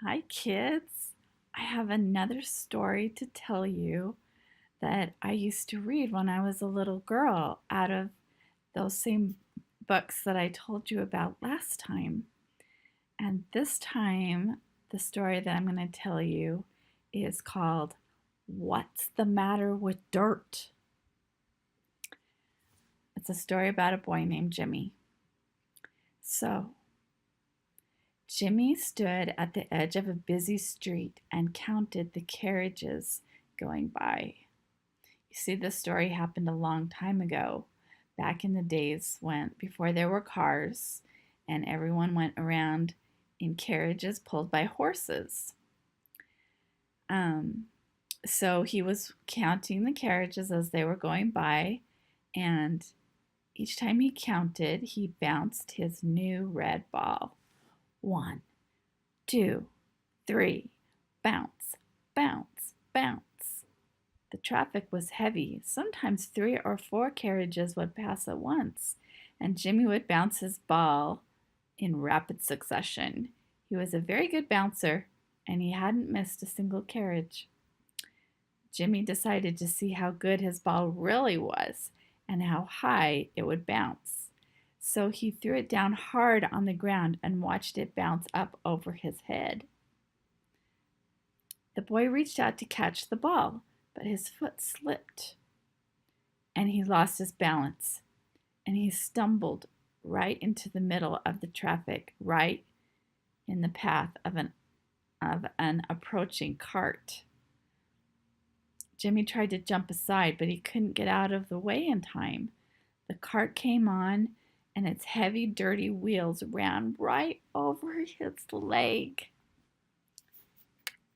Hi, kids. I have another story to tell you that I used to read when I was a little girl out of those same books that I told you about last time. And this time, the story that I'm going to tell you is called What's the Matter with Dirt? It's a story about a boy named Jimmy. So, Jimmy stood at the edge of a busy street and counted the carriages going by. You see, this story happened a long time ago, back in the days when before there were cars and everyone went around in carriages pulled by horses. Um, so he was counting the carriages as they were going by, and each time he counted, he bounced his new red ball. 1, 2, 3, bounce, bounce, bounce. The traffic was heavy. Sometimes 3 or 4 carriages would pass at once, and Jimmy would bounce his ball in rapid succession. He was a very good bouncer, and he hadn't missed a single carriage. Jimmy decided to see how good his ball really was and how high it would bounce. So he threw it down hard on the ground and watched it bounce up over his head. The boy reached out to catch the ball, but his foot slipped and he lost his balance and he stumbled right into the middle of the traffic, right in the path of an approaching cart. Jimmy tried to jump aside, but he couldn't get out of the way in time. The cart came on, and its heavy, dirty wheels ran right over his leg.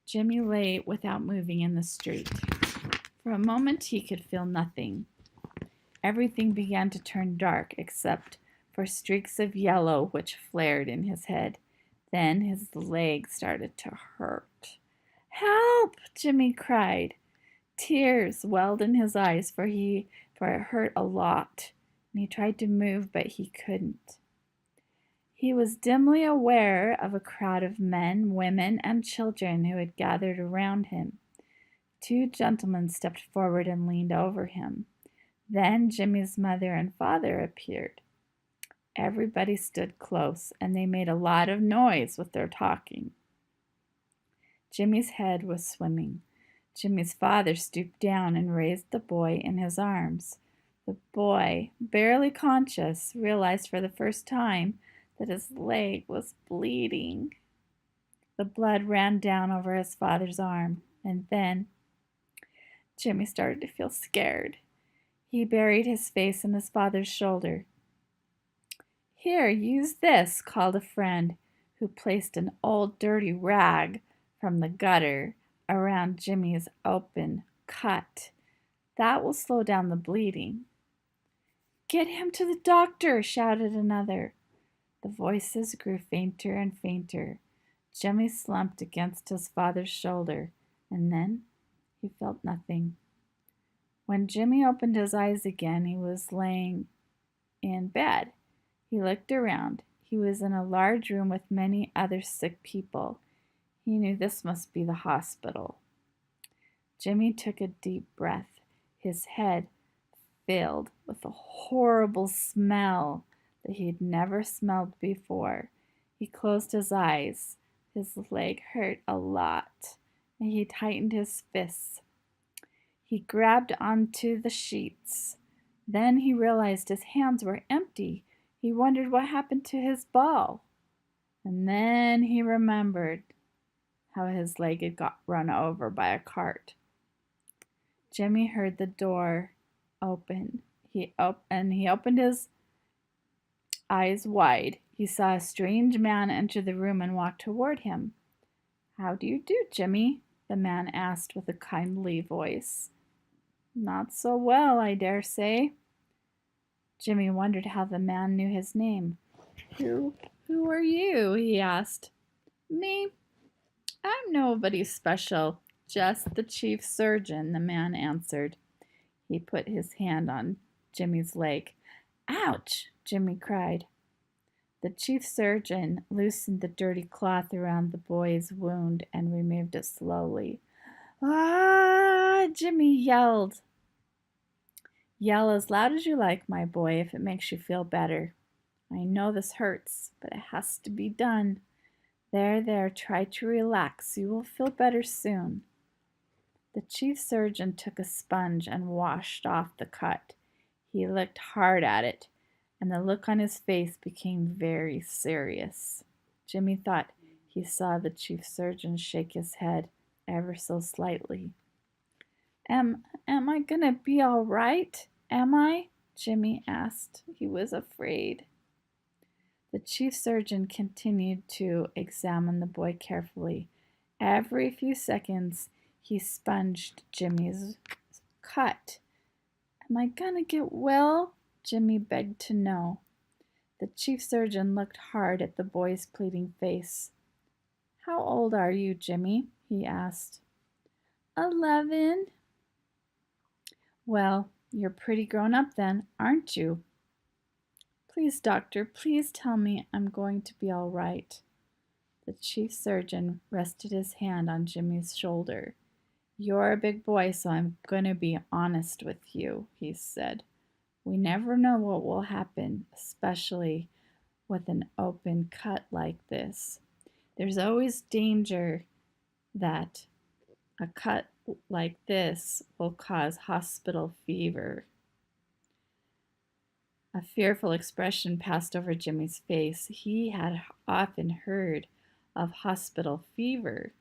Jimmy lay without moving in the street. For a moment, he could feel nothing. Everything began to turn dark except for streaks of yellow which flared in his head. Then his leg started to hurt. "Help!" Jimmy cried. Tears welled in his eyes, for it hurt a lot, and he tried to move, but he couldn't. He was dimly aware of a crowd of men, women, and children who had gathered around him. 2 gentlemen stepped forward and leaned over him. Then Jimmy's mother and father appeared. Everybody stood close, and they made a lot of noise with their talking. Jimmy's head was swimming. Jimmy's father stooped down and raised the boy in his arms. The boy, barely conscious, realized for the first time that his leg was bleeding. The blood ran down over his father's arm, and then Jimmy started to feel scared. He buried his face in his father's shoulder. "Here, use this," called a friend, who placed an old dirty rag from the gutter around Jimmy's open cut. "That will slow down the bleeding." "Get him to the doctor," shouted another. The voices grew fainter and fainter. Jimmy slumped against his father's shoulder, and then he felt nothing. When Jimmy opened his eyes again, he was laying in bed. He looked around. He was in a large room with many other sick people. He knew this must be the hospital. Jimmy took a deep breath. His head filled with a horrible smell that he had never smelled before. He closed his eyes. His leg hurt a lot, and he tightened his fists. He grabbed onto the sheets. Then he realized his hands were empty. He wondered what happened to his ball. And then he remembered how his leg had got run over by a cart. Jimmy heard the door open. He opened his eyes wide. He saw a strange man enter the room and walk toward him. "How do you do, Jimmy?" the man asked with a kindly voice. "Not so well, I dare say." Jimmy wondered how the man knew his name. Who are you?" he asked. "Me? I'm nobody special, just the chief surgeon," the man answered. He put his hand on Jimmy's leg. "Ouch!" Jimmy cried. The chief surgeon loosened the dirty cloth around the boy's wound and removed it slowly. Ah! Jimmy yelled. Yell as loud as you like, my boy, if it makes you feel better. I know this hurts, but it has to be done. There, try to relax. You will feel better soon. The chief surgeon took a sponge and washed off the cut. He looked hard at it, and the look on his face became very serious. Jimmy thought he saw the chief surgeon shake his head ever so slightly. Am I gonna be all right? Am I? Jimmy asked. He was afraid. The chief surgeon continued to examine the boy carefully. Every few seconds, he sponged Jimmy's cut. Am I gonna get well? Jimmy begged to know. The chief surgeon looked hard at the boy's pleading face. How old are you, Jimmy? He asked. 11. Well, you're pretty grown up then, aren't you? Please, doctor, please tell me I'm going to be all right. The chief surgeon rested his hand on Jimmy's shoulder. You're a big boy, so I'm going to be honest with you, he said. We never know what will happen, especially with an open cut like this. There's always danger that a cut like this will cause hospital fever. A fearful expression passed over Jimmy's face. He had often heard of hospital fever.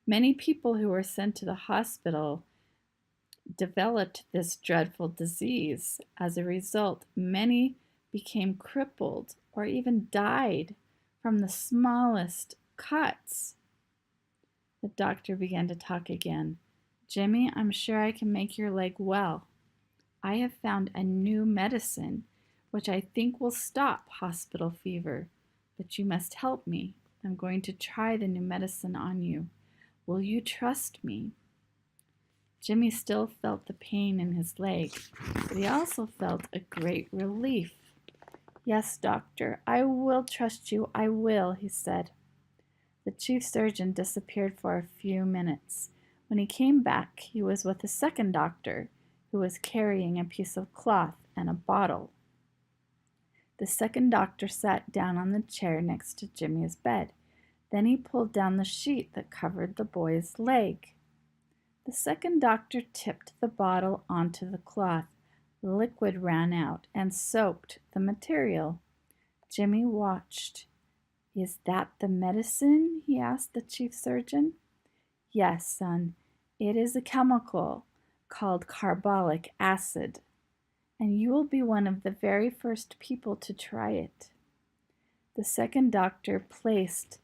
Many people who were sent to the hospital developed this dreadful disease. As a result, many became crippled or even died from the smallest cuts. The doctor began to talk again. Jimmy, I'm sure I can make your leg well. I have found a new medicine which I think will stop hospital fever, but you must help me. I'm going to try the new medicine on you. Will you trust me? Jimmy still felt the pain in his leg, but he also felt a great relief. Yes, doctor, I will trust you, I will, he said. The chief surgeon disappeared for a few minutes. When he came back, he was with a second doctor, who was carrying a piece of cloth and a bottle. The second doctor sat down on the chair next to Jimmy's bed. Then he pulled down the sheet that covered the boy's leg. The second doctor tipped the bottle onto the cloth. Liquid ran out and soaked the material. Jimmy watched. Is that the medicine? He asked the chief surgeon. Yes, son. It is a chemical called carbolic acid, and you will be one of the very first people to try it. The second doctor placed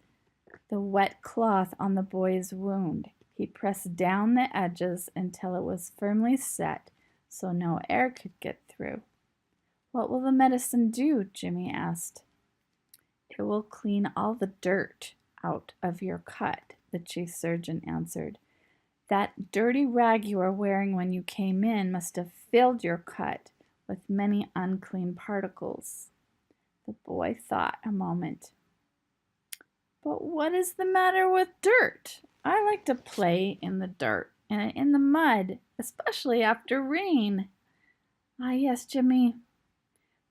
the wet cloth on the boy's wound. He pressed down the edges until it was firmly set so no air could get through. What will the medicine do? Jimmy asked. It will clean all the dirt out of your cut, the chief surgeon answered. That dirty rag you were wearing when you came in must have filled your cut with many unclean particles. The boy thought a moment. But what is the matter with dirt? I like to play in the dirt and in the mud, especially after rain. Ah, yes, Jimmy,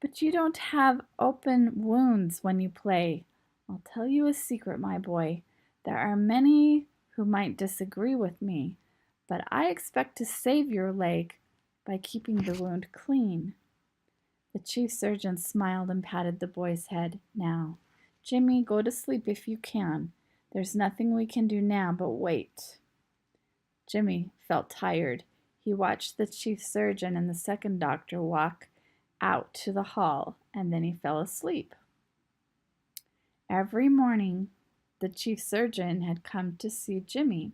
but you don't have open wounds when you play. I'll tell you a secret, my boy. There are many who might disagree with me, but I expect to save your leg by keeping the wound clean. The chief surgeon smiled and patted the boy's head. Now, Jimmy, go to sleep if you can. There's nothing we can do now but wait. Jimmy felt tired. He watched the chief surgeon and the second doctor walk out to the hall, and then he fell asleep. Every morning, the chief surgeon had come to see Jimmy.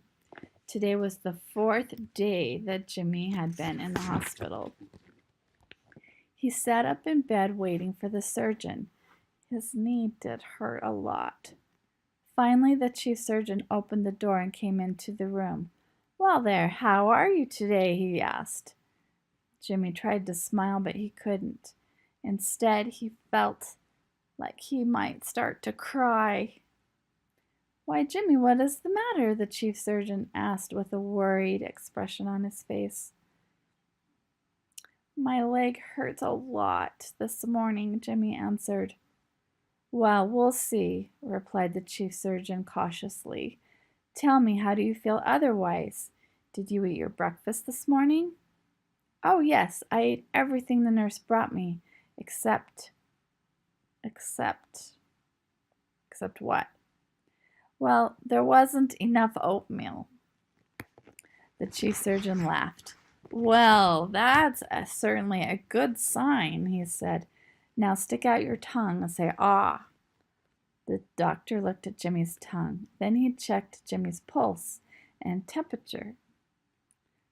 Today was the 4th day that Jimmy had been in the hospital. He sat up in bed waiting for the surgeon. His knee did hurt a lot. Finally, the chief surgeon opened the door and came into the room. Well there, how are you today? He asked. Jimmy tried to smile, but he couldn't. Instead, he felt like he might start to cry. Why, Jimmy, what is the matter? The chief surgeon asked with a worried expression on his face. My leg hurts a lot this morning, Jimmy answered. Well, we'll see, replied the chief surgeon cautiously. Tell me, how do you feel otherwise? Did you eat your breakfast this morning? Oh, yes, I ate everything the nurse brought me, except what? Well, there wasn't enough oatmeal. The chief surgeon laughed. Well, that's certainly a good sign, he said. Now stick out your tongue and say, ah. The doctor looked at Jimmy's tongue. Then he checked Jimmy's pulse and temperature.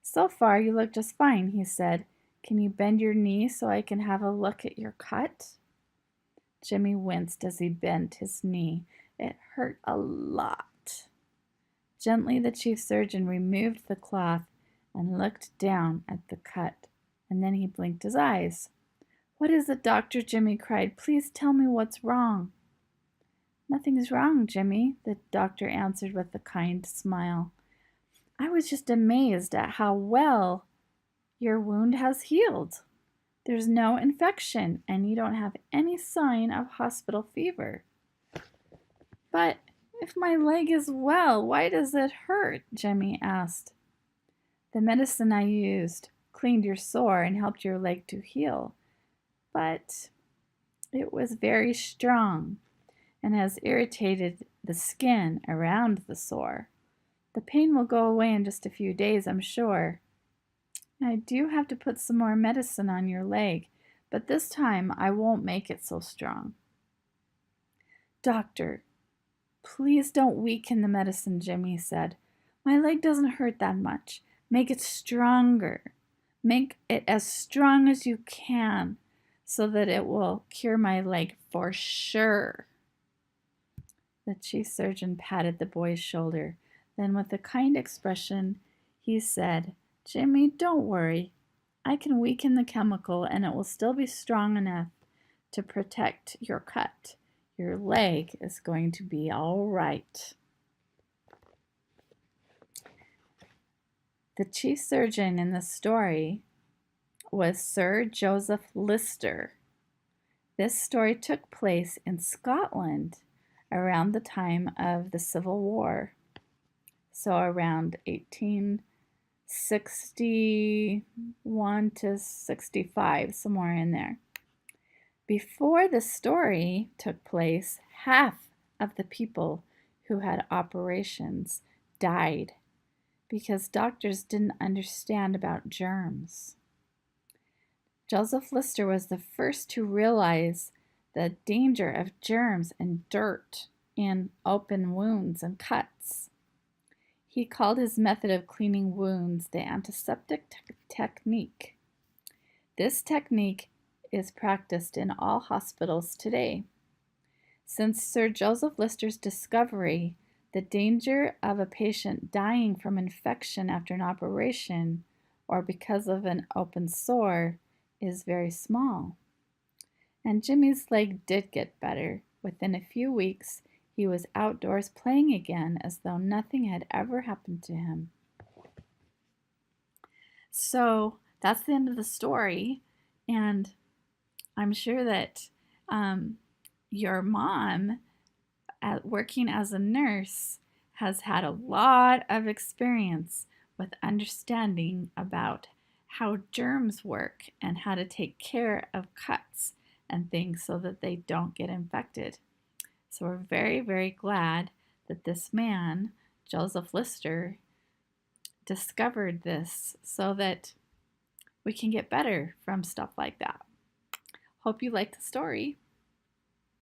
So far, you look just fine, he said. Can you bend your knee so I can have a look at your cut? Jimmy winced as he bent his knee. It hurt a lot. Gently, the chief surgeon removed the cloth and looked down at the cut, and then he blinked his eyes. What is it, doctor? Jimmy cried. Please tell me what's wrong. Nothing's wrong, Jimmy, the doctor answered with a kind smile. I was just amazed at how well your wound has healed. There's no infection, and you don't have any sign of hospital fever. But if my leg is well, why does it hurt? Jimmy asked. The medicine I used cleaned your sore and helped your leg to heal, but it was very strong and has irritated the skin around the sore. The pain will go away in just a few days, I'm sure. I do have to put some more medicine on your leg, but this time I won't make it so strong. Doctor, please don't weaken the medicine, Jimmy said. My leg doesn't hurt that much. Make it stronger. Make it as strong as you can so that it will cure my leg for sure. The chief surgeon patted the boy's shoulder. Then, with a kind expression, he said, Jimmy, don't worry. I can weaken the chemical and it will still be strong enough to protect your cut. Your leg is going to be all right. The chief surgeon in the story was Sir Joseph Lister. This story took place in Scotland around the time of the Civil War, so around 1861 to 65, somewhere in there. Before the story took place, half of the people who had operations died because doctors didn't understand about germs. Joseph Lister was the first to realize the danger of germs and dirt in open wounds and cuts. He called his method of cleaning wounds the antiseptic technique. This technique is practiced in all hospitals today. Since Sir Joseph Lister's discovery, the danger of a patient dying from infection after an operation or because of an open sore is very small. And Jimmy's leg did get better. Within a few weeks, he was outdoors playing again as though nothing had ever happened to him. So that's the end of the story, and I'm sure that your mom, working as a nurse, has had a lot of experience with understanding about how germs work and how to take care of cuts and things so that they don't get infected. So we're very, very glad that this man, Joseph Lister, discovered this so that we can get better from stuff like that. Hope you like the story.